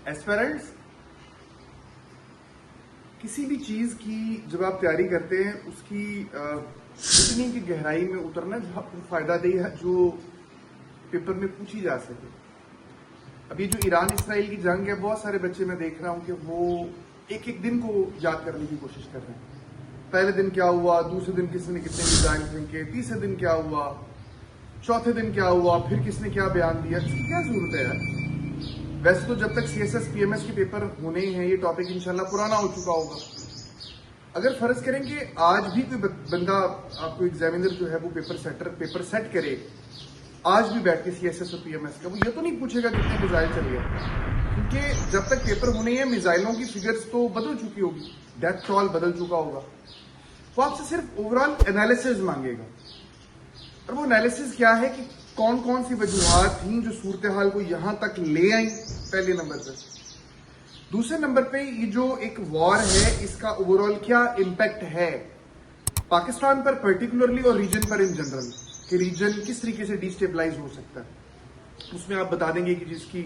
Aspirants, किसी भी चीज की जब आप तैयारी करते हैं उसकी इतनी की गहराई में उतरना जो फायदा दे जो पेपर में पूछी जा सके। अभी जो ईरान इसराइल की जंग है, बहुत सारे बच्चे मैं देख रहा हूं कि वो एक एक दिन को याद करने की कोशिश कर रहे हैं। पहले दिन क्या हुआ, दूसरे दिन किसने कितने मिसाइल फेंके, तीसरे दिन क्या हुआ, चौथे दिन क्या हुआ, फिर किसने क्या बयान दिया। इसकी क्या जरूरत है यार? वैसे तो जब तक सीएसएस पीएमएस के पेपर होने हैं ये टॉपिक इंशाल्लाह पुराना हो चुका होगा। अगर फर्ज करें कि आज भी कोई बंदा, आपको एग्जामिनर जो है वो पेपर सेट करे, आज भी बैठ के सीएसएस और पीएमएस का, वो ये तो नहीं पूछेगा कितने मिसाइल चले, क्योंकि जब तक पेपर होने हैं मिसाइलों की फिगर्स तो बदल चुकी होगी, डेथ टॉल बदल चुका होगा। वो आपसे सिर्फ ओवरऑल एनालिसिस मांगेगा, और वो एनालिसिस क्या है कि कौन कौन सी वजूहात थी जो सूरत हाल को यहां तक ले आई, पहले नंबर पर। दूसरे नंबर पे ये जो एक वॉर है इसका ओवरऑल क्या इम्पैक्ट है पाकिस्तान पर पर्टिकुलरली और रीजन पर इन जनरल, कि रीजन किस तरीके से डिस्टेबलाइज हो सकता है। उसमें आप बता देंगे कि जिसकी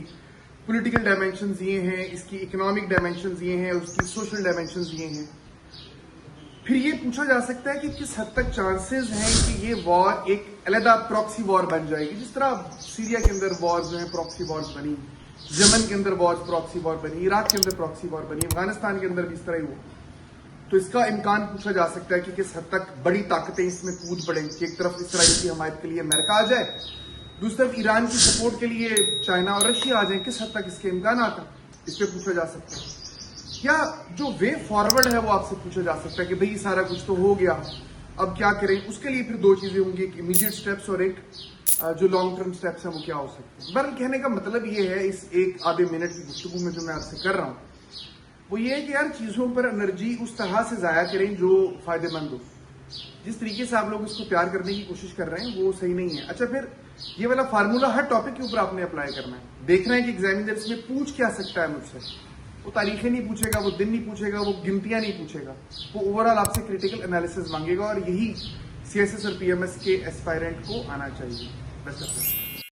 पॉलिटिकल डायमेंशंस ये हैं, इसकी इकोनॉमिक डायमेंशंस ये हैं, उसकी सोशल डायमेंशंस ये हैं। फिर ये पूछा जा सकता है कि किस हद तक चांसेस हैं कि ये वॉर एक अलग प्रॉक्सी वॉर बन जाएगी, जिस तरह सीरिया के अंदर वॉर जो है प्रॉक्सी वॉर्स बनी, यमन के अंदर वॉर प्रॉक्सी वॉर बनी, इराक के अंदर प्रॉक्सी वॉर बनी, अफगानिस्तान के अंदर भी इस तरह ही हुआ। तो इसका इम्कान पूछा जा सकता है कि किस हद तक बड़ी ताकतें इसमें कूद पड़ें कि एक तरफ इसराइल की हमायत के लिए अमेरिका आ जाए, दूसरी तरफ ईरान की सपोर्ट के लिए चाइना और रशिया आ जाए, किस हद तक इसके इम्कान आता है, इस पर पूछा जा सकता है। या जो वे फॉरवर्ड है वो आपसे पूछा जा सकता है कि भाई सारा कुछ तो हो गया, अब क्या करें। उसके लिए फिर दो चीजें होंगी, एक इमीडिएट स्टेप्स और एक जो लॉन्ग टर्म स्टेप्स हैं वो क्या हो सकते हैं। बहरहाल कहने का मतलब ये है इस एक आधे मिनट की गुफ्तगू में जो मैं आपसे कर रहा हूं वो ये है कि यार चीजों पर एनर्जी उस तरह से जाया करें जो फायदेमंद हो। जिस तरीके से आप लोग इसको प्यार करने की कोशिश कर रहे हैं वो सही नहीं है। अच्छा, फिर ये वाला फार्मूला हर टॉपिक के ऊपर आपने अप्लाई करना है। देखना है कि एग्जामिनर इसमें पूछ क्या सकता है मुझसे। वो तारीखें नहीं पूछेगा, वो दिन नहीं पूछेगा, वो गिनतियां नहीं पूछेगा, वो ओवरऑल आपसे क्रिटिकल एनालिसिस मांगेगा, और यही सीएसएस और पीएमएस के एस्पायरेंट को आना चाहिए। Best of luck.